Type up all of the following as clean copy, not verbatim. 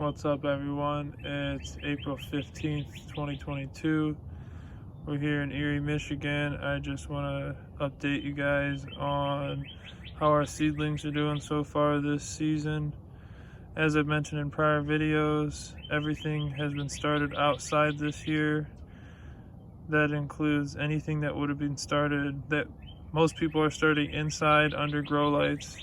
What's up, everyone? It's April 15th, 2022. We're here in Erie, Michigan. I just want to update you guys on how our seedlings are doing so far this season. As I've mentioned in prior videos, everything has been started outside this year. That includes anything that would have been started that most people are starting inside under grow lights.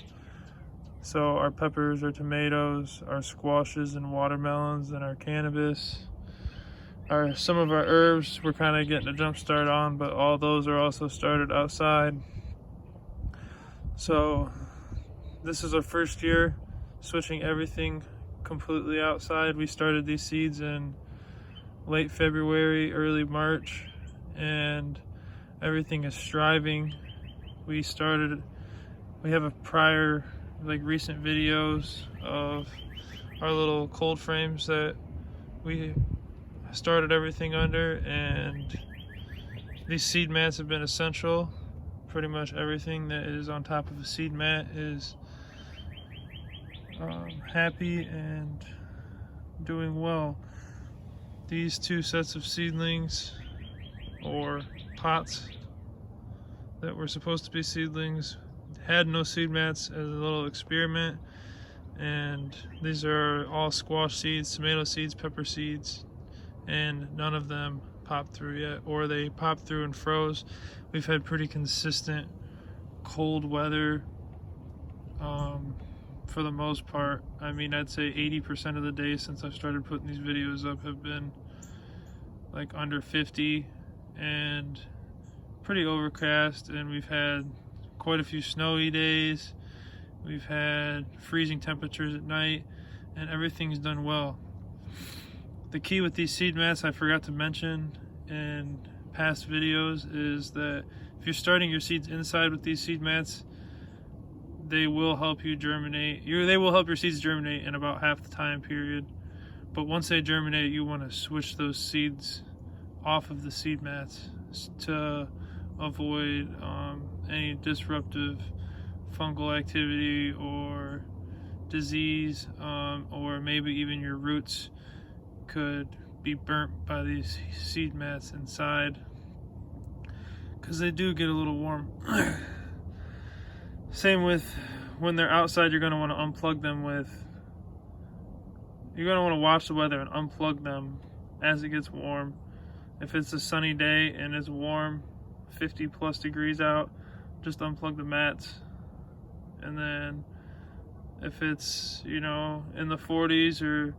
So our peppers, our tomatoes, our squashes and watermelons, and our cannabis. Some of our herbs we're kind of getting a jump start on, but all those are also started outside. So this is our first year switching everything completely outside. We started these seeds in late February, early March, and everything is thriving. We have a prior recent videos of our little cold frames that we started everything under, and these seed mats have been essential. Pretty much everything that is on top of a seed mat is happy and doing well. These two sets of seedlings, or pots that were supposed to be seedlings, had no seed mats as a little experiment, and these are all squash seeds, tomato seeds, pepper seeds, and none of them popped through yet, or they popped through and froze. We've had pretty consistent cold weather for the most part. I mean, I'd say 80% of the days since I've started putting these videos up have been like under 50 and pretty overcast, and we've had quite a few snowy days. We've had freezing temperatures at night, and everything's done well. The key with these seed mats, I forgot to mention in past videos, is that if you're starting your seeds inside with these seed mats, they will help you germinate. They will help your seeds germinate in about half the time period. But once they germinate, you want to switch those seeds off of the seed mats to avoid any disruptive fungal activity or disease, or maybe even your roots could be burnt by these seed mats inside, because they do get a little warm. Same with when they're outside, you're going to want to unplug them you're going to want to watch the weather and unplug them as it gets warm. If it's a sunny day and it's warm, 50 plus degrees out, just unplug the mats. And then if it's, in the 40s or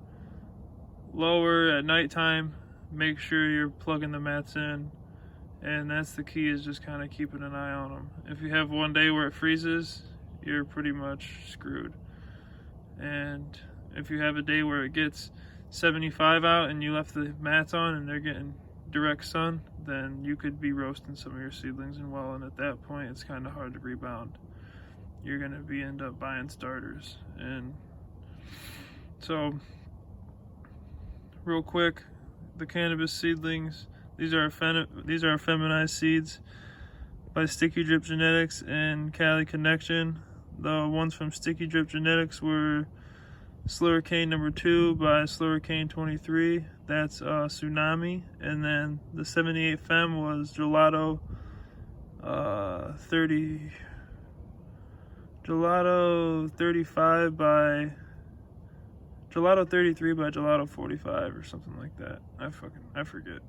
lower at nighttime, make sure you're plugging the mats in. And that's the key, is just kind of keeping an eye on them. If you have one day where it freezes, you're pretty much screwed. And if you have a day where it gets 75 out and you left the mats on and they're getting direct sun, then you could be roasting some of your seedlings, and at that point it's kind of hard to rebound. You're going to end up buying starters. And so real quick, the cannabis seedlings, these are feminized seeds by Sticky Drip Genetics and Cali Connection. The ones from Sticky Drip Genetics were Slurricane number 2 by Slurricane 23. That's Tsunami. And then the 78 Fem was Gelato 35 by Gelato 33 by Gelato 45 or something like that. I forget.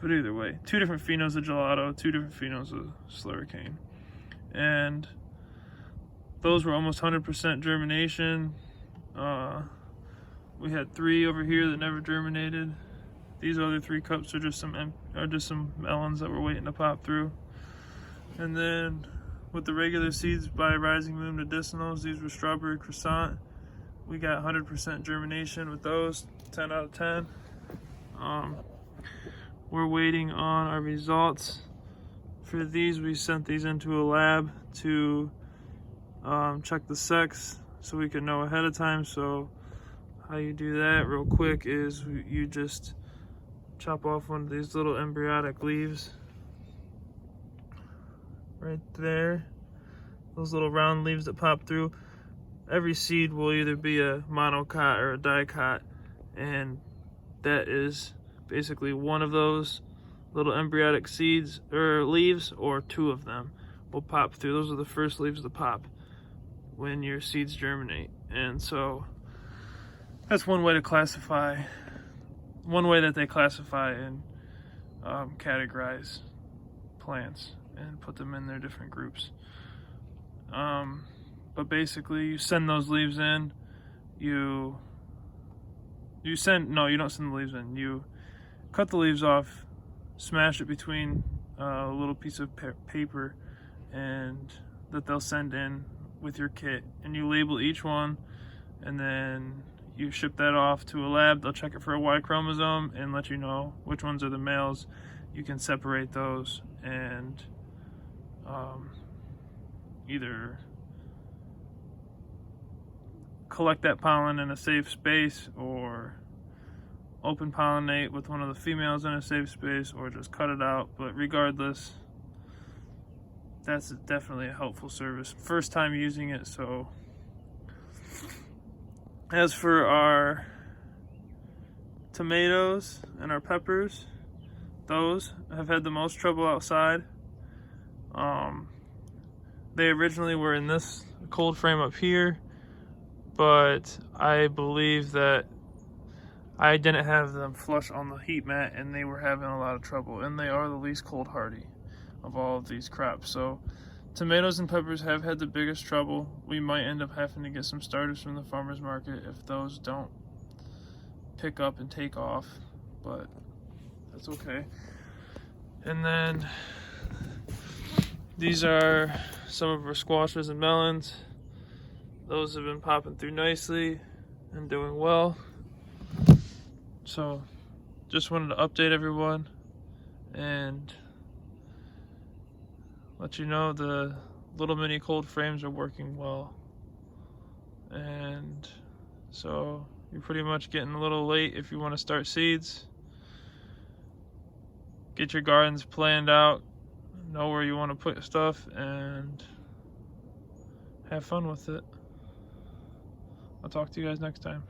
But either way, 2 different phenos of Gelato, 2 different phenos of Slurricane. And those were almost 100% germination. We had 3 over here that never germinated. These other 3 cups are just some melons that were waiting to pop through. And then with the regular seeds by Rising Moon Medicinals, these were Strawberry Croissant. We got 100% germination with those, 10 out of 10. We're waiting on our results for these. We sent these into a lab to check the sex so we could know ahead of time. So how you do that real quick is you just chop off one of these little embryonic leaves right there, those little round leaves that pop through. every seed will either be a monocot or a dicot, and that is basically one of those little embryonic seeds or leaves, or two of them will pop through. Those are the first leaves to pop when your seeds germinate. And so that's one way to classify, one way that they classify and categorize plants and put them in their different groups. But basically you send those leaves in, you don't send the leaves in, you cut the leaves off, smash it between a little piece of paper and that they'll send in with your kit, and you label each one, and then you ship that off to a lab. They'll check it for a Y chromosome and let you know which ones are the males. You can separate those and either collect that pollen in a safe space, or open pollinate with one of the females in a safe space, or just cut it out. But regardless, that's definitely a helpful service. First time using it. So as for our tomatoes and our peppers, those have had the most trouble outside. They originally were in this cold frame up here, but I believe that I didn't have them flush on the heat mat and they were having a lot of trouble, and they are the least cold hardy of all of these crops. So tomatoes and peppers have had the biggest trouble. We might end up having to get some starters from the farmer's market if those don't pick up and take off, but that's okay. And then these are some of our squashes and melons. Those have been popping through nicely and doing well. So just wanted to update everyone and let you know the little mini cold frames are working well. And so you're pretty much getting a little late if you want to start seeds. Get your gardens planned out, know where you want to put stuff, and have fun with it. I'll talk to you guys next time.